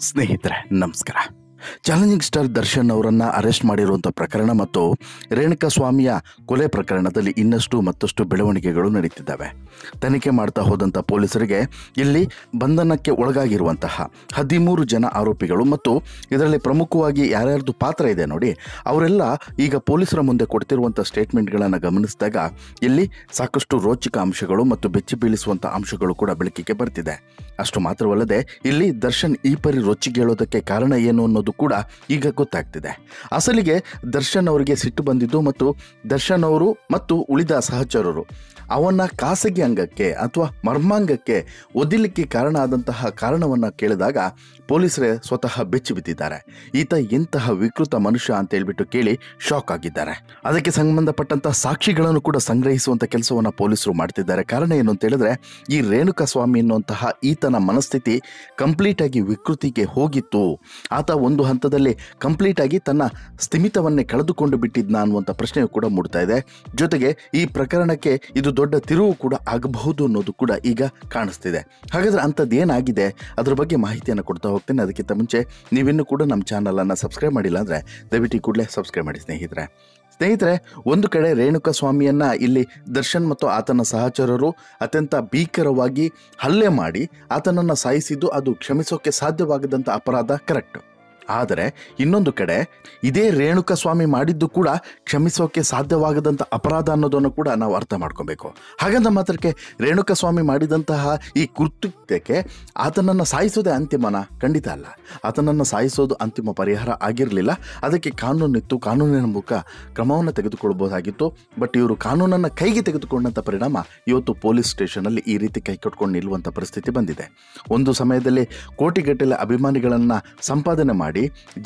ಸ್ನೇಹಿತರೆ ನಮಸ್ಕಾರ. Challenging star Darshan ಅವರನ್ನು ಅರೆಸ್ಟ್ ಮಾಡಿರುವಂಥ ಪ್ರಕರಣ ಮತ್ತು ರೇಣುಕಾ ಸ್ವಾಮಿಯ ಕೊಲೆ ಪ್ರಕರಣದಲ್ಲಿ ಇನ್ನಷ್ಟು ಮತ್ತಷ್ಟು ಬೆಳವಣಿಗೆಗಳು ನಡೀತಿದ್ದಾವೆ. ತನಿಖೆ ಮಾಡ್ತಾ ಹೋದಂಥ ಪೊಲೀಸರಿಗೆ ಇಲ್ಲಿ ಬಂಧನಕ್ಕೆ ಒಳಗಾಗಿರುವಂತಹ 13 ಜನ ಆರೋಪಿಗಳು ಮತ್ತು ಇದರಲ್ಲಿ ಪ್ರಮುಖವಾಗಿ ಯಾರ್ಯಾರ್ದು ಪಾತ್ರ ಇದೆ ನೋಡಿ, ಅವರೆಲ್ಲ ಈಗ ಪೊಲೀಸರ ಮುಂದೆ ಕೊಡ್ತಿರುವಂಥ ಸ್ಟೇಟ್ಮೆಂಟ್ಗಳನ್ನು ಗಮನಿಸಿದಾಗ ಇಲ್ಲಿ ಸಾಕಷ್ಟು ರೋಚಕ ಅಂಶಗಳು ಮತ್ತು ಬೆಚ್ಚಿ ಬೀಳಿಸುವಂಥ ಅಂಶಗಳು ಕೂಡ ಬೆಳಕಿಗೆ ಬರ್ತಿದೆ. ಅಷ್ಟು ಮಾತ್ರವಲ್ಲದೆ ಇಲ್ಲಿ ದರ್ಶನ್ ಈ ಪರಿ ರೊಚ್ಚಿಗೇಳೋದಕ್ಕೆ ಕಾರಣ ಏನು ಅನ್ನೋದು ಕೂಡ ಈಗ ಗೊತ್ತಾಗ್ತಿದೆ. ಅಸಲಿಗೆ ದರ್ಶನ್ ಅವರಿಗೆ ಸಿಟ್ಟು ಬಂದಿದ್ದು ಮತ್ತು ದರ್ಶನ್ ಅವರು ಮತ್ತು ಉಳಿದ ಸಹಚರರು ಅವನ್ನ ಖಾಸಗಿ ಅಂಗಕ್ಕೆ ಅಥವಾ ಮರ್ಮಾಂಗಕ್ಕೆ ಒದಿಲಿಕ್ಕೆ ಕಾರಣ ಆದಂತಹ ಕಾರಣವನ್ನು ಕೇಳಿದಾಗ ಪೊಲೀಸರೇ ಸ್ವತಃ ಬೆಚ್ಚಿ ಬಿದ್ದಿದ್ದಾರೆ. ಈತ ಎಂತಹ ವಿಕೃತ ಮನುಷ್ಯ ಅಂತ ಹೇಳ್ಬಿಟ್ಟು ಕೇಳಿ ಶಾಕ್ ಆಗಿದ್ದಾರೆ. ಅದಕ್ಕೆ ಸಂಬಂಧಪಟ್ಟಂತಹ ಸಾಕ್ಷಿಗಳನ್ನು ಕೂಡ ಸಂಗ್ರಹಿಸುವಂಥ ಕೆಲಸವನ್ನು ಪೊಲೀಸರು ಮಾಡ್ತಿದ್ದಾರೆ. ಕಾರಣ ಏನು ಅಂತ ಹೇಳಿದ್ರೆ, ಈ ರೇಣುಕಾ ಸ್ವಾಮಿ ಎನ್ನುವಂತಹ ಈತನ ಮನಸ್ಥಿತಿ ಕಂಪ್ಲೀಟ್ ಆಗಿ ವಿಕೃತಿಗೆ ಹೋಗಿತ್ತು. ಆತ ಒಂದು ಹಂತದಲ್ಲಿ ಕಂಪ್ಲೀಟ್ ಆಗಿ ತನ್ನ ಸ್ಥಿಮಿತವನ್ನೇ ಕಳೆದುಕೊಂಡು ಬಿಟ್ಟಿದ್ನ ಅನ್ನುವಂಥ ಪ್ರಶ್ನೆಯು ಕೂಡ ಮೂಡ್ತಾ ಇದೆ. ಜೊತೆಗೆ ಈ ಪ್ರಕರಣಕ್ಕೆ ಇದು ದೊಡ್ಡ ತಿರುವು ಕೂಡ ಆಗಬಹುದು ಅನ್ನೋದು ಕೂಡ ಈಗ ಕಾಣಿಸ್ತಿದೆ. ಹಾಗಾದ್ರೆ ಅಂಥದ್ದು ಏನಾಗಿದೆ ಅದರ ಬಗ್ಗೆ ಮಾಹಿತಿಯನ್ನು ಕೊಡ್ತಾ ಹೋಗ್ತೇನೆ. ಅದಕ್ಕಿಂತ ಮುಂಚೆ ನೀವಿನ್ನೂ ಕೂಡ ನಮ್ಮ ಚಾನಲನ್ನು ಸಬ್ಸ್ಕ್ರೈಬ್ ಮಾಡಿಲ್ಲ ಅಂದರೆ ದಯವಿಟ್ಟು ಕೂಡಲೇ ಸಬ್ಸ್ಕ್ರೈಬ್ ಮಾಡಿ ಸ್ನೇಹಿತರೆ. ಒಂದು ಕಡೆ ರೇಣುಕಾ ಸ್ವಾಮಿಯನ್ನ ಇಲ್ಲಿ ದರ್ಶನ್ ಮತ್ತು ಆತನ ಸಹಚರರು ಅತ್ಯಂತ ಭೀಕರವಾಗಿ ಹಲ್ಲೆ ಮಾಡಿ ಆತನನ್ನು ಸಾಯಿಸಿದ್ದು ಅದು ಕ್ಷಮಿಸೋಕೆ ಸಾಧ್ಯವಾಗದಂಥ ಅಪರಾಧ, ಕರೆಕ್ಟ್. ಆದರೆ ಇನ್ನೊಂದು ಕಡೆ ಇದೇ ರೇಣುಕಾ ಸ್ವಾಮಿ ಮಾಡಿದ್ದು ಕೂಡ ಕ್ಷಮಿಸೋಕೆ ಸಾಧ್ಯವಾಗದಂಥ ಅಪರಾಧ ಅನ್ನೋದನ್ನು ಕೂಡ ನಾವು ಅರ್ಥ ಮಾಡ್ಕೊಬೇಕು. ಹಾಗಂದ ಮಾತ್ರಕ್ಕೆ ರೇಣುಕಾ ಸ್ವಾಮಿ ಮಾಡಿದಂತಹ ಈ ಕೃತ್ಯಕ್ಕೆ ಆತನನ್ನು ಸಾಯಿಸೋದೇ ಅಂತಿಮನ? ಖಂಡಿತ ಅಲ್ಲ. ಆತನನ್ನು ಸಾಯಿಸೋದು ಅಂತಿಮ ಪರಿಹಾರ ಆಗಿರಲಿಲ್ಲ. ಅದಕ್ಕೆ ಕಾನೂನಿತ್ತು, ಕಾನೂನಿನ ಮೂಲಕ ಕ್ರಮವನ್ನು ತೆಗೆದುಕೊಳ್ಬೋದಾಗಿತ್ತು. ಬಟ್ ಇವರು ಕಾನೂನನ್ನು ಕೈಗೆ ತೆಗೆದುಕೊಂಡಂಥ ಪರಿಣಾಮ ಇವತ್ತು ಪೊಲೀಸ್ ಸ್ಟೇಷನಲ್ಲಿ ಈ ರೀತಿ ಕೈ ಕಟ್ಕೊಂಡು ನಿಲ್ಲುವಂಥ ಪರಿಸ್ಥಿತಿ ಬಂದಿದೆ. ಒಂದು ಸಮಯದಲ್ಲಿ ಕೋಟಿಗಟ್ಟಲೆ ಅಭಿಮಾನಿಗಳನ್ನು ಸಂಪಾದನೆ ಮಾಡಿ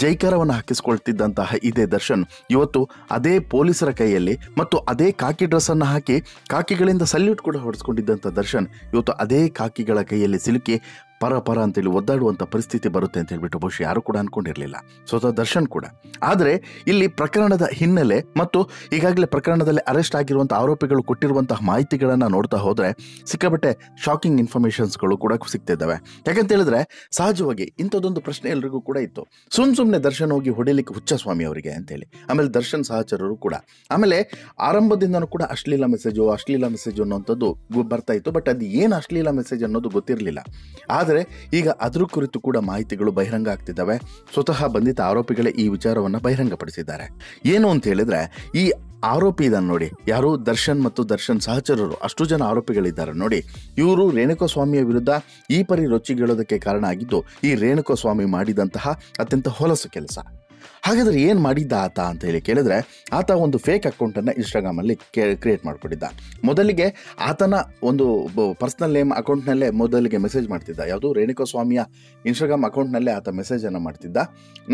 ಜೈಕಾರವನ್ನು ಹಾಕಿಸ್ಕೊಳ್ತಿದ್ದಂತಹ ಇದೇ ದರ್ಶನ್ ಇವತ್ತು ಅದೇ ಪೊಲೀಸರ ಕೈಯಲ್ಲಿ ಮತ್ತು ಅದೇ ಕಾಕಿ ಡ್ರೆಸ್ ಅನ್ನು ಹಾಕಿ ಕಾಕಿಗಳಿಂದ ಸಲ್ಯೂಟ್ ಕೂಡ ಹೊಡೆಸ್ಕೊಂಡಿದ್ದಂಥ ದರ್ಶನ್ ಇವತ್ತು ಅದೇ ಕಾಕಿಗಳ ಕೈಯಲ್ಲಿ ಸಿಲುಕಿ ಪರ ಅಂತೇಳಿ ಒದ್ದಾಡುವಂಥ ಪರಿಸ್ಥಿತಿ ಬರುತ್ತೆ ಅಂತ ಹೇಳ್ಬಿಟ್ಟು ಬಹುಶಃ ಯಾರು ಕೂಡ ಅನ್ಕೊಂಡಿರಲಿಲ್ಲ, ಸ್ವತಃ ದರ್ಶನ್ ಕೂಡ. ಆದರೆ ಇಲ್ಲಿ ಪ್ರಕರಣದ ಹಿನ್ನೆಲೆ ಮತ್ತು ಈಗಾಗಲೇ ಪ್ರಕರಣದಲ್ಲಿ ಅರೆಸ್ಟ್ ಆಗಿರುವಂಥ ಆರೋಪಿಗಳು ಕೊಟ್ಟಿರುವಂತಹ ಮಾಹಿತಿಗಳನ್ನು ನೋಡ್ತಾ ಹೋದರೆ ಸಿಕ್ಕಾಬಟ್ಟೆ ಶಾಕಿಂಗ್ ಇನ್ಫಾರ್ಮೇಷನ್ಸ್ಗಳು ಕೂಡ ಸಿಗ್ತಿದ್ದಾವೆ. ಯಾಕಂತ ಹೇಳಿದ್ರೆ ಸಹಜವಾಗಿ ಇಂಥದ್ದೊಂದು ಪ್ರಶ್ನೆ ಎಲ್ರಿಗೂ ಕೂಡ ಇತ್ತು, ಸುಮ್ಮನೆ ದರ್ಶನ್ ಹೋಗಿ ಹೊಡಿಲಿಕ್ಕೆ ಹುಚ್ಚ ಸ್ವಾಮಿ ಅವರಿಗೆ ಅಂತೇಳಿ. ಆಮೇಲೆ ದರ್ಶನ್ ಸಹಚರರು ಕೂಡ ಆಮೇಲೆ ಆರಂಭದಿಂದನೂ ಕೂಡ ಅಶ್ಲೀಲ ಮೆಸೇಜು ಅನ್ನೋಂಥದ್ದು ಬರ್ತಾ ಇತ್ತು. ಬಟ್ ಅದು ಏನು ಅಶ್ಲೀಲ ಮೆಸೇಜ್ ಅನ್ನೋದು ಗೊತ್ತಿರಲಿಲ್ಲ. ಆದರೆ ಈಗ ಅದರ ಕುರಿತು ಕೂಡ ಮಾಹಿತಿಗಳು ಬಹಿರಂಗ ಆಗ್ತಿದ್ದಾವೆ. ಸ್ವತಃ ಬಂಧಿತ ಆರೋಪಿಗಳೇ ಈ ವಿಚಾರವನ್ನು ಬಹಿರಂಗಪಡಿಸಿದ್ದಾರೆ. ಏನು ಅಂತ ಹೇಳಿದ್ರೆ, ಈ ಆರೋಪಿ ಇದನ್ನು ನೋಡಿ, ಯಾರು ದರ್ಶನ್ ಮತ್ತು ದರ್ಶನ್ ಸಹಚರರು, ಅಷ್ಟು ಜನ ಆರೋಪಿಗಳಿದ್ದಾರೆ ನೋಡಿ. ಇವರು ರೇಣುಕಾ ಸ್ವಾಮಿಯ ವಿರುದ್ಧ ಈ ಪರಿ ರೊಚ್ಚಿಗೇಳೋದಕ್ಕೆ ಕಾರಣ ಆಗಿದ್ದು ಈ ರೇಣುಕಾ ಸ್ವಾಮಿ ಮಾಡಿದಂತಹ ಅತ್ಯಂತ ಹೊಲಸು ಕೆಲಸ. ಹಾಗಾದರೆ ಏನು ಮಾಡಿದ್ದ ಆತ ಅಂತ ಹೇಳಿ ಕೇಳಿದ್ರೆ, ಆತ ಒಂದು ಫೇಕ್ ಅಕೌಂಟನ್ನು ಇನ್ಸ್ಟಾಗ್ರಾಮಲ್ಲಿ ಕ್ರಿಯೇಟ್ ಮಾಡಿಕೊಂಡಿದ್ದ. ಮೊದಲಿಗೆ ಆತನ ಒಂದು ಪರ್ಸ್ನಲ್ ನೇಮ್ ಅಕೌಂಟ್ನಲ್ಲೇ ಮೊದಲಿಗೆ ಮೆಸೇಜ್ ಮಾಡ್ತಿದ್ದ. ಯಾವುದು ರೇಣುಕಾ ಸ್ವಾಮಿಯ ಇನ್ಸ್ಟಾಗ್ರಾಮ್ ಅಕೌಂಟ್ನಲ್ಲೇ ಆತ ಮೆಸೇಜನ್ನು ಮಾಡ್ತಿದ್ದ.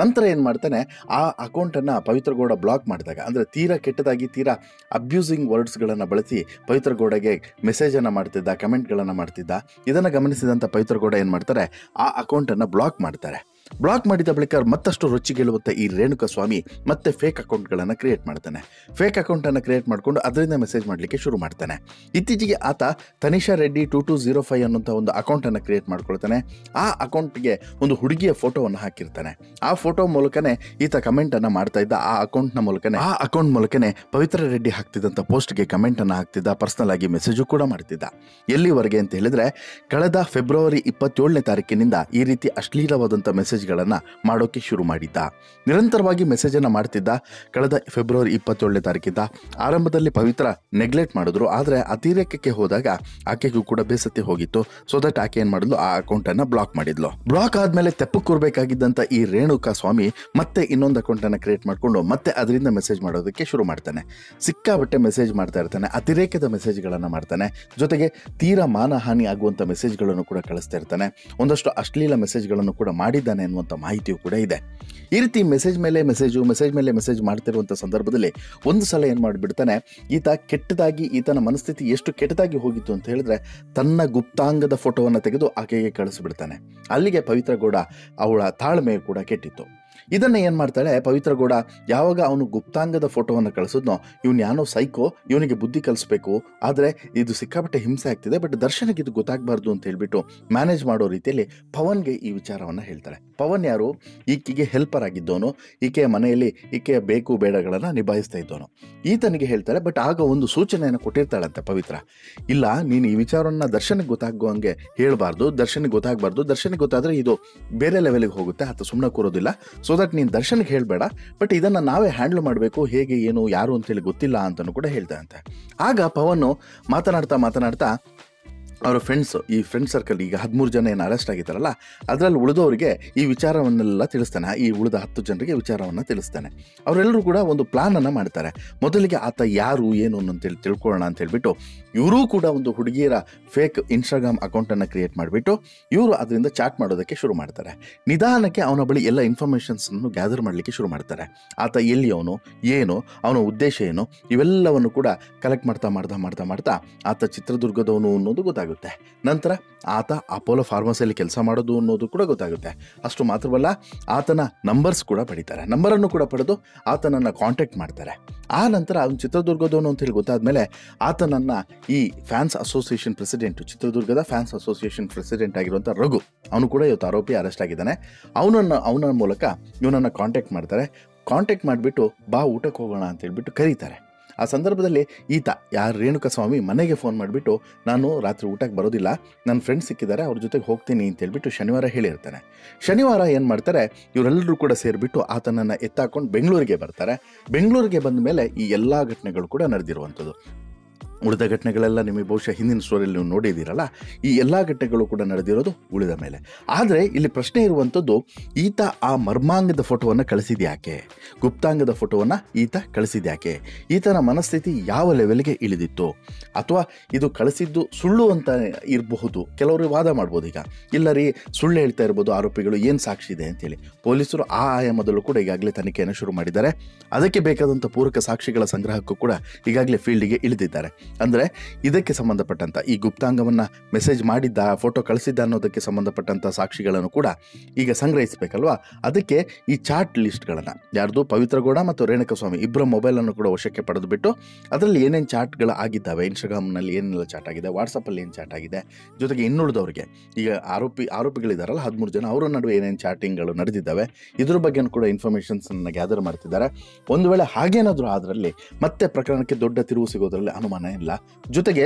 ನಂತರ ಏನು ಮಾಡ್ತಾನೆ, ಆ ಅಕೌಂಟನ್ನು ಪವಿತ್ರ ಗೌಡ ಬ್ಲಾಕ್ ಮಾಡಿದಾಗ, ಅಂದರೆ ತೀರಾ ಕೆಟ್ಟದಾಗಿ ತೀರಾ ಅಬ್ಯೂಸಿಂಗ್ ವರ್ಡ್ಸ್ಗಳನ್ನು ಬಳಸಿ ಪವಿತ್ರ ಗೌಡಗೆ ಮೆಸೇಜನ್ನು ಮಾಡ್ತಿದ್ದ, ಕಮೆಂಟ್ಗಳನ್ನು ಮಾಡ್ತಿದ್ದ. ಇದನ್ನು ಗಮನಿಸಿದಂಥ ಪವಿತ್ರ ಗೌಡ ಏನು ಮಾಡ್ತಾರೆ, ಆ ಅಕೌಂಟನ್ನು ಬ್ಲಾಕ್ ಮಾಡ್ತಾರೆ. ಬ್ಲಾಕ್ ಮಾಡಿದ ಬಳಿಕ ಮತ್ತಷ್ಟು ರೊಚ್ಚಿಗೇಳುವಂಥ ಈ ರೇಣುಕಾ ಸ್ವಾಮಿ ಮತ್ತೆ ಫೇಕ್ ಅಕೌಂಟ್ಗಳನ್ನು ಕ್ರಿಯೇಟ್ ಮಾಡ್ತಾನೆ. ಫೇಕ್ ಅಕೌಂಟನ್ನು ಕ್ರಿಯೇಟ್ ಮಾಡಿಕೊಂಡು ಅದರಿಂದ ಮೆಸೇಜ್ ಮಾಡಲಿಕ್ಕೆ ಶುರು ಮಾಡ್ತಾನೆ. ಇತ್ತೀಚೆಗೆ ಆತ ತನಿಷಾ ರೆಡ್ಡಿ 2205 ಅನ್ನೋಂಥ ಒಂದು ಅಕೌಂಟನ್ನು ಕ್ರಿಯೇಟ್ ಮಾಡ್ಕೊಳ್ತಾನೆ. ಆ ಅಕೌಂಟ್ಗೆ ಒಂದು ಹುಡುಗಿಯ ಫೋಟೋವನ್ನು ಹಾಕಿರ್ತಾನೆ. ಆ ಫೋಟೋ ಮೂಲಕನೇ ಈತ ಕಮೆಂಟನ್ನು ಮಾಡ್ತಾ ಇದ್ದ. ಆ ಅಕೌಂಟ್ ಮೂಲಕನೇ ಪವಿತ್ರ ರೆಡ್ಡಿ ಹಾಕ್ತಿದ್ದಂಥ ಪೋಸ್ಟ್ಗೆ ಕಮೆಂಟನ್ನು ಹಾಕ್ತಿದ್ದ, ಪರ್ಸನಲ್ ಆಗಿ ಮೆಸೇಜು ಕೂಡ ಮಾಡ್ತಿದ್ದ. ಎಲ್ಲಿವರೆಗೆ ಅಂತ ಹೇಳಿದ್ರೆ, ಕಳೆದ ಫೆಬ್ರವರಿ 27ನೇ ತಾರೀಕಿನಿಂದ ಈ ರೀತಿ ಅಶ್ಲೀಲವಾದಂಥ ಮೆಸೇಜ್ಗಳನ್ನು ಮಾಡೋಕ್ಕೆ ಶುರು ಮಾಡಿದ್ದ. ನಿರಂತರವಾಗಿ ಮೆಸೇಜನ್ನು ಮಾಡ್ತಿದ್ದ. ಕಳೆದ ಫೆಬ್ರವರಿ 27ನೇ ತಾರೀಕಿಂದ ಆರಂಭದಲ್ಲಿ ಪವಿತ್ರ ನೆಗ್ಲೆಕ್ಟ್ ಮಾಡಿದ್ರು. ಆದರೆ ಅತಿರೇಕಕ್ಕೆ ಹೋದಾಗ ಆಕೆಗೂ ಕೂಡ ಬೇಸತ್ತಿ ಹೋಗಿತ್ತು. ಸೊ ದಟ್ ಆಕೆ ಏನು ಮಾಡಿದ್ಲು, ಆ ಅಕೌಂಟನ್ನು ಬ್ಲಾಕ್ ಮಾಡಿದ್ಲು. ಬ್ಲಾಕ್ ಆದಮೇಲೆ ತೆಪ್ಪು ಕೂರ್ಬೇಕಾಗಿದ್ದಂಥ ಈ ರೇಣುಕಾ ಸ್ವಾಮಿ ಮತ್ತೆ ಇನ್ನೊಂದು ಅಕೌಂಟನ್ನು ಕ್ರಿಯೇಟ್ ಮಾಡಿಕೊಂಡು ಮತ್ತೆ ಅದರಿಂದ ಮೆಸೇಜ್ ಮಾಡೋದಕ್ಕೆ ಶುರು ಮಾಡ್ತಾನೆ. ಸಿಕ್ಕಾಬಟ್ಟೆ ಮೆಸೇಜ್ ಮಾಡ್ತಾ ಇರ್ತಾನೆ, ಅತಿರೇಕದ ಮೆಸೇಜ್ಗಳನ್ನು ಮಾಡ್ತಾನೆ. ಜೊತೆಗೆ ತೀರಾ ಮಾನಹಾನಿ ಆಗುವಂಥ ಮೆಸೇಜ್ಗಳನ್ನು ಕೂಡ ಕಳಿಸ್ತಾ ಇರ್ತಾನೆ. ಒಂದಷ್ಟು ಅಶ್ಲೀಲ ಮೆಸೇಜ್ಗಳನ್ನು ಕೂಡ ಮಾಡಿದ್ದಾನೆ ಅನ್ನುವಂಥ ಮಾಹಿತಿಯೂ ಕೂಡ ಇದೆ. ಈ ರೀತಿ ಮೆಸೇಜ್ ಮೇಲೆ ಮೆಸೇಜ್ ಮಾಡ್ತಿರುವಂಥ ಸಂದರ್ಭದಲ್ಲಿ ಒಂದು ಸಲ ಏನು ಮಾಡಿಬಿಡ್ತಾನೆ, ಈತನ ಮನಸ್ಥಿತಿ ಎಷ್ಟು ಕೆಟ್ಟದಾಗಿ ಹೋಗಿತ್ತು ಅಂತ ಹೇಳಿದ್ರೆ, ತನ್ನ ಗುಪ್ತಾಂಗದ ಫೋಟೋವನ್ನು ತೆಗೆದು ಆಕೆಗೆ ಕಳಿಸ್ಬಿಡ್ತಾನೆ. ಅಲ್ಲಿಗೆ ಪವಿತ್ರ ಗೌಡ ಅವಳ ತಾಳ್ಮೆ ಕೂಡ ಕೆಟ್ಟಿತ್ತು. ಇದನ್ನು ಏನು ಮಾಡ್ತಾಳೆ ಪವಿತ್ರ ಗೌಡ, ಯಾವಾಗ ಅವನು ಗುಪ್ತಾಂಗದ ಫೋಟೋವನ್ನು ಕಳಿಸಿದ್ನೋ ಇವನು ಯಾನೋ ಸೈಕೋ, ಇವನಿಗೆ ಬುದ್ಧಿ ಕಲಿಸ್ಬೇಕು, ಆದರೆ ಇದು ಸಿಕ್ಕಾಪಟ್ಟೆ ಹಿಂಸೆ ಆಗ್ತಿದೆ, ಬಟ್ ದರ್ಶನ್ಗೆ ಇದು ಗೊತ್ತಾಗಬಾರ್ದು ಅಂತ ಹೇಳ್ಬಿಟ್ಟು ಮ್ಯಾನೇಜ್ ಮಾಡೋ ರೀತಿಯಲ್ಲಿ ಪವನ್ಗೆ ಈ ವಿಚಾರವನ್ನು ಹೇಳ್ತಾಳೆ. ಪವನ್ ಯಾರು? ಈಕೆಗೆ ಹೆಲ್ಪರ್ ಆಗಿದ್ದವನು, ಈಕೆಯ ಮನೆಯಲ್ಲಿ ಈಕೆಯ ಬೇಕು ಬೇಡಗಳನ್ನು ನಿಭಾಯಿಸ್ತಾ ಇದ್ದವನು. ಈತನಿಗೆ ಹೇಳ್ತಾಳೆ. ಬಟ್ ಆಗ ಒಂದು ಸೂಚನೆಯನ್ನು ಕೊಟ್ಟಿರ್ತಾಳಂತೆ ಪವಿತ್ರ, ಇಲ್ಲ ನೀನು ಈ ವಿಚಾರವನ್ನು ದರ್ಶನ್ಗೆ ಗೊತ್ತಾಗುವಂಗೆ ಹೇಳಬಾರ್ದು, ದರ್ಶನ್ಗೆ ಗೊತ್ತಾಗಬಾರ್ದು, ದರ್ಶನ್ಗೆ ಗೊತ್ತಾದರೆ ಇದು ಬೇರೆ ಲೆವೆಲ್ಗೆ ಹೋಗುತ್ತೆ, ಆತ ಸುಮ್ಮನೆ ಕೂರೋದಿಲ್ಲ, ಸೊ ದಟ್ ನೀನು ದರ್ಶನ್ಗೆ ಹೇಳಬೇಡ, ಬಟ್ ಇದನ್ನು ನಾವೇ ಹ್ಯಾಂಡಲ್ ಮಾಡಬೇಕು, ಹೇಗೆ ಏನು ಯಾರು ಅಂತೇಳಿ ಗೊತ್ತಿಲ್ಲ ಅಂತಲೂ ಕೂಡ ಹೇಳ್ತಾರಂತೆ. ಆಗ ಪವನ್ ಮಾತನಾಡ್ತಾ ಅವರ ಈ ಫ್ರೆಂಡ್ ಸರ್ಕಲ್, ಈಗ 13 ಜನ ಏನು ಅರೆಸ್ಟ್ ಆಗಿದ್ದಾರಲ್ಲ, ಅದರಲ್ಲಿ ಉಳಿದವರಿಗೆ ಈ ವಿಚಾರವನ್ನೆಲ್ಲ ತಿಳಿಸ್ತಾನೆ. ಈ ಉಳಿದ 10 ಜನರಿಗೆ ವಿಚಾರವನ್ನು ತಿಳಿಸ್ತಾನೆ. ಅವರೆಲ್ಲರೂ ಕೂಡ ಒಂದು ಪ್ಲಾನನ್ನು ಮಾಡ್ತಾರೆ. ಮೊದಲಿಗೆ ಆತ ಯಾರು ಏನು ಅಂತೇಳಿ ತಿಳ್ಕೊಳ್ಳೋಣ ಅಂತ ಹೇಳ್ಬಿಟ್ಟು ಇವರೂ ಕೂಡ ಒಂದು ಹುಡುಗಿಯರ ಫೇಕ್ ಇನ್ಸ್ಟಾಗ್ರಾಮ್ ಅಕೌಂಟನ್ನು ಕ್ರಿಯೇಟ್ ಮಾಡಿಬಿಟ್ಟು ಇವರು ಅದರಿಂದ ಚಾಟ್ ಮಾಡೋದಕ್ಕೆ ಶುರು ಮಾಡ್ತಾರೆ. ನಿಧಾನಕ್ಕೆ ಅವನ ಬಳಿ ಎಲ್ಲ ಇನ್ಫಾರ್ಮೇಷನ್ಸನ್ನು ಗ್ಯಾದರ್ ಮಾಡಲಿಕ್ಕೆ ಶುರು ಮಾಡ್ತಾರೆ. ಆತ ಎಲ್ಲಿಯವನು, ಏನು ಅವನ ಉದ್ದೇಶ ಏನು, ಇವೆಲ್ಲವನ್ನು ಕೂಡ ಕಲೆಕ್ಟ್ ಮಾಡ್ತಾ ಆತ ಚಿತ್ರದುರ್ಗದವನು ಅನ್ನೋದು ಗೊತ್ತಾಗುತ್ತೆ. ನಂತರ ಆತ ಅಪೋಲೋ ಫಾರ್ಮಸಿಯಲ್ಲಿ ಕೆಲಸ ಮಾಡೋದು ಅನ್ನೋದು ಕೂಡ ಗೊತ್ತಾಗುತ್ತೆ. ಅಷ್ಟು ಮಾತ್ರವಲ್ಲ, ಆತನ ನಂಬರ್ಸ್ ಕೂಡ ಪಡಿತಾರೆ. ನಂಬರನ್ನು ಕೂಡ ಪಡೆದು ಆತನನ್ನು ಕಾಂಟ್ಯಾಕ್ಟ್ ಮಾಡ್ತಾರೆ. ಆ ನಂತರ ಅವನು ಚಿತ್ರದುರ್ಗದವನು ಅಂತೇಳಿ ಗೊತ್ತಾದ್ಮೇಲೆ ಆತನನ್ನು ಈ ಫ್ಯಾನ್ಸ್ ಅಸೋಸಿಯೇಷನ್ ಪ್ರೆಸಿಡೆಂಟ್, ಚಿತ್ರದುರ್ಗದ ಫ್ಯಾನ್ಸ್ ಅಸೋಸಿಯೇಷನ್ ಪ್ರೆಸಿಡೆಂಟ್ ಆಗಿರುವಂಥ ರಘು, ಅವನು ಕೂಡ ಇವತ್ತು ಆರೋಪಿ ಅರೆಸ್ಟ್ ಆಗಿದ್ದಾನೆ. ಅವನ ಮೂಲಕ ಇವನನ್ನು ಕಾಂಟ್ಯಾಕ್ಟ್ ಮಾಡ್ತಾರೆ. ಕಾಂಟ್ಯಾಕ್ಟ್ ಮಾಡಿಬಿಟ್ಟು ಬಾ ಊಟಕ್ಕೆ ಹೋಗೋಣ ಅಂತ ಹೇಳ್ಬಿಟ್ಟು ಕರೀತಾರೆ. ಆ ಸಂದರ್ಭದಲ್ಲಿ ಈತ ರೇಣುಕಸ್ವಾಮಿ ಮನೆಗೆ ಫೋನ್ ಮಾಡಿಬಿಟ್ಟು, ನಾನು ರಾತ್ರಿ ಊಟಕ್ಕೆ ಬರೋದಿಲ್ಲ, ನನ್ನ ಫ್ರೆಂಡ್ಸ್ ಸಿಕ್ಕಿದ್ದಾರೆ, ಅವ್ರ ಜೊತೆಗೆ ಹೋಗ್ತೀನಿ ಅಂತೇಳ್ಬಿಟ್ಟು ಶನಿವಾರ ಹೇಳಿರ್ತಾನೆ. ಶನಿವಾರ ಏನು ಮಾಡ್ತಾರೆ, ಇವರೆಲ್ಲರೂ ಕೂಡ ಸೇರಿಬಿಟ್ಟು ಆತನನ್ನು ಎತ್ತಾಕೊಂಡು ಬೆಂಗಳೂರಿಗೆ ಬರ್ತಾರೆ. ಬೆಂಗಳೂರಿಗೆ ಬಂದ ಮೇಲೆ ಈ ಎಲ್ಲ ಘಟನೆಗಳು ಕೂಡ ನಡೆದಿರುವಂಥದ್ದು. ಉಳಿದ ಘಟನೆಗಳೆಲ್ಲ ನಿಮಗೆ ಬಹುಶಃ ಹಿಂದಿನ ಸ್ಟೋರಿಯಲ್ಲಿ ನೀವು ನೋಡಿದ್ದೀರಲ್ಲ, ಈ ಎಲ್ಲ ಘಟನೆಗಳು ಕೂಡ ನಡೆದಿರೋದು ಉಳಿದ ಮೇಲೆ. ಆದರೆ ಇಲ್ಲಿ ಪ್ರಶ್ನೆ ಇರುವಂಥದ್ದು, ಈತ ಆ ಮರ್ಮಾಂಗದ ಫೋಟೋವನ್ನು ಕಳಿಸಿದ್ಯಾಕೆ, ಗುಪ್ತಾಂಗದ ಫೋಟೋವನ್ನು ಈತ ಕಳಿಸಿದ್ಯಾಕೆ, ಈತನ ಮನಸ್ಥಿತಿ ಯಾವ ಲೆವೆಲ್ಗೆ ಇಳಿದಿತ್ತು, ಅಥವಾ ಇದು ಕಳಿಸಿದ್ದು ಸುಳ್ಳು ಅಂತ ಇರಬಹುದು. ಕೆಲವರು ವಾದ ಮಾಡ್ಬೋದು, ಈಗ ಇಲ್ಲ ರೀ ಸುಳ್ಳು ಹೇಳ್ತಾ ಇರ್ಬೋದು ಆರೋಪಿಗಳು, ಏನು ಸಾಕ್ಷಿ ಇದೆ ಅಂತೇಳಿ. ಪೊಲೀಸರು ಆ ಆಯಾಮದಲ್ಲೂ ಕೂಡ ಈಗಾಗಲೇ ತನಿಖೆಯನ್ನು ಶುರು ಮಾಡಿದ್ದಾರೆ. ಅದಕ್ಕೆ ಬೇಕಾದಂಥ ಪೂರಕ ಸಾಕ್ಷಿಗಳ ಸಂಗ್ರಹಕ್ಕೂ ಕೂಡ ಈಗಾಗಲೇ ಫೀಲ್ಡಿಗೆ ಇಳಿದಿದ್ದಾರೆ. ಅಂದರೆ ಇದಕ್ಕೆ ಸಂಬಂಧಪಟ್ಟಂಥ ಈ ಗುಪ್ತಾಂಗವನ್ನು ಮೆಸೇಜ್ ಮಾಡಿದ್ದ, ಫೋಟೋ ಕಳಿಸಿದ್ದ ಅನ್ನೋದಕ್ಕೆ ಸಂಬಂಧಪಟ್ಟಂಥ ಸಾಕ್ಷಿಗಳನ್ನು ಕೂಡ ಈಗ ಸಂಗ್ರಹಿಸಬೇಕಲ್ವಾ. ಅದಕ್ಕೆ ಈ ಚಾಟ್ ಲಿಸ್ಟ್ಗಳನ್ನು ಯಾರ್ದು, ಪವಿತ್ರ ಗೌಡ ಮತ್ತು ರೇಣುಕಸ್ವಾಮಿ ಇಬ್ಬರ ಮೊಬೈಲನ್ನು ಕೂಡ ವಶಕ್ಕೆ ಪಡೆದುಬಿಟ್ಟು ಅದರಲ್ಲಿ ಏನೇನು ಚಾಟ್ಗಳು ಆಗಿದ್ದಾವೆ, ಇನ್ಸ್ಟಾಗ್ರಾಮ್ನಲ್ಲಿ ಏನೆಲ್ಲ ಚಾಟ್ ಆಗಿದೆ, ವಾಟ್ಸಪ್ಪಲ್ಲಿ ಏನು ಚಾಟ್ ಆಗಿದೆ, ಜೊತೆಗೆ ಇನ್ನುಳಿದವರಿಗೆ ಈಗ ಆರೋಪಿಗಳಿದ್ದಾರಲ್ಲ 13 ಜನ, ಅವರ ನಡುವೆ ಏನೇನು ಚಾಟಿಂಗ್ಗಳು ನಡೆದಿದ್ದಾವೆ, ಇದ್ರ ಬಗ್ಗೆ ಕೂಡ ಇನ್ಫಾರ್ಮೇಷನ್ಸನ್ನು ಗ್ಯಾದರ್ ಮಾಡ್ತಿದ್ದಾರೆ. ಒಂದು ವೇಳೆ ಹಾಗೇನಾದರೂ ಅದರಲ್ಲಿ ಮತ್ತೆ ಪ್ರಕರಣಕ್ಕೆ ದೊಡ್ಡ ತಿರುವು ಸಿಗೋದ್ರಲ್ಲಿ ಅನುಮಾನ ಇಲ್ಲ. ಜೊತೆಗೆ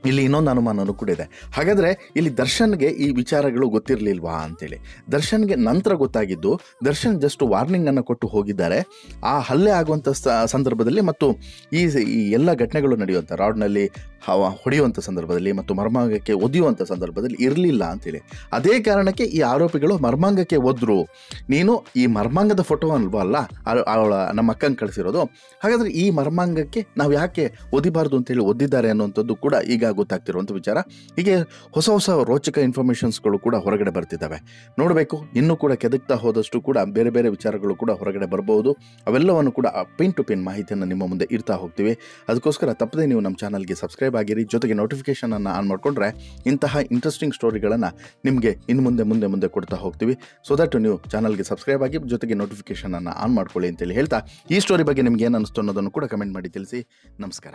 ಇಲ್ಲಿ ಇನ್ನೊಂದು ಅನುಮಾನನೂ ಕೂಡ ಇದೆ. ಹಾಗಾದರೆ ಇಲ್ಲಿ ದರ್ಶನ್ಗೆ ಈ ವಿಚಾರಗಳು ಗೊತ್ತಿರಲಿಲ್ವಾ ಅಂತೇಳಿ. ದರ್ಶನ್ಗೆ ನಂತರ ಗೊತ್ತಾಗಿದ್ದು, ದರ್ಶನ್ ಜಸ್ಟ್ ವಾರ್ನಿಂಗನ್ನು ಕೊಟ್ಟು ಹೋಗಿದ್ದಾರೆ. ಆ ಹಲ್ಲೆ ಆಗುವಂಥ ಸಂದರ್ಭದಲ್ಲಿ ಮತ್ತು ಈ ಎಲ್ಲ ಘಟನೆಗಳು ನಡೆಯುವಂಥ ರಾಡ್ನಲ್ಲಿ ಹೊಡೆಯುವಂಥ ಸಂದರ್ಭದಲ್ಲಿ ಮತ್ತು ಮರ್ಮಾಂಗಕ್ಕೆ ಒದೆಯುವಂಥ ಸಂದರ್ಭದಲ್ಲಿ ಇರಲಿಲ್ಲ ಅಂತೇಳಿ. ಅದೇ ಕಾರಣಕ್ಕೆ ಈ ಆರೋಪಿಗಳು ಮರ್ಮಾಂಗಕ್ಕೆ ಒದ್ರು. ನೀನು ಈ ಮರ್ಮಾಂಗದ ಫೋಟೋ ಅಲ್ಲ ಅವಳ ನಮ್ಮ ಅಕ್ಕಂಗೆ ಕಳಿಸಿರೋದು, ಹಾಗಾದರೆ ಈ ಮರ್ಮಾಂಗಕ್ಕೆ ನಾವು ಯಾಕೆ ಒದಿಬಾರ್ದು ಅಂತೇಳಿ ಒದ್ದಿದ್ದಾರೆ ಅನ್ನುವಂಥದ್ದು ಕೂಡ ಈಗ ಗೊತ್ತಾಗ್ತಿರುವಂಥ ವಿಚಾರ. ಹೀಗೆ ಹೊಸ ರೋಚಕ ಇನ್ಫಾರ್ಮೇಷನ್ಸ್ಗಳು ಕೂಡ ಹೊರಗಡೆ ಬರ್ತಿದ್ದಾವೆ. ನೋಡಬೇಕು, ಇನ್ನೂ ಕೂಡ ಕೆದಕ್ತಾ ಹೋದಷ್ಟು ಕೂಡ ಬೇರೆ ಬೇರೆ ವಿಚಾರಗಳು ಕೂಡ ಹೊರಗಡೆ ಬರಬಹುದು. ಅವೆಲ್ಲವನ್ನು ಕೂಡ ಪಿನ್ ಟು ಪಿನ್ ಮಾಹಿತಿಯನ್ನು ನಿಮ್ಮ ಮುಂದೆ ಇರ್ತಾ ಹೋಗ್ತೀವಿ. ಅದಕ್ಕೋಸ್ಕರ ತಪ್ಪದೆ ನೀವು ನಮ್ಮ ಚಾನಲ್ಗೆ ಸಬ್ಸ್ಕ್ರೈಬ್ ಆಗಿರಿ. ಜೊತೆಗೆ ನೋಟಿಫಿಕೇಷನನ್ನು ಆನ್ ಮಾಡಿಕೊಂಡ್ರೆ ಇಂತಹ ಇಂಟ್ರೆಸ್ಟಿಂಗ್ ಸ್ಟೋರಿಗಳನ್ನು ನಿಮಗೆ ಇನ್ನು ಮುಂದೆ ಕೊಡ್ತಾ ಹೋಗ್ತೀವಿ. ಸೊ ದಟ್ ನೀವು ಚಾನಲ್ಗೆ ಸಬ್ಸ್ಕ್ರೈಬ್ ಆಗಿ ಜೊತೆಗೆ ನೋಟಿಫಿಕೇಷನನ್ನು ಆನ್ ಮಾಡ್ಕೊಳ್ಳಿ ಅಂತೇಳಿ ಹೇಳ್ತಾ, ಈ ಸ್ಟೋರಿ ಬಗ್ಗೆ ನಿಮ್ಗೆ ಏನು ಅನಿಸ್ತು ಅನ್ನೋದನ್ನು ಕೂಡ ಕಮೆಂಟ್ ಮಾಡಿ ತಿಳಿಸಿ. ನಮಸ್ಕಾರ.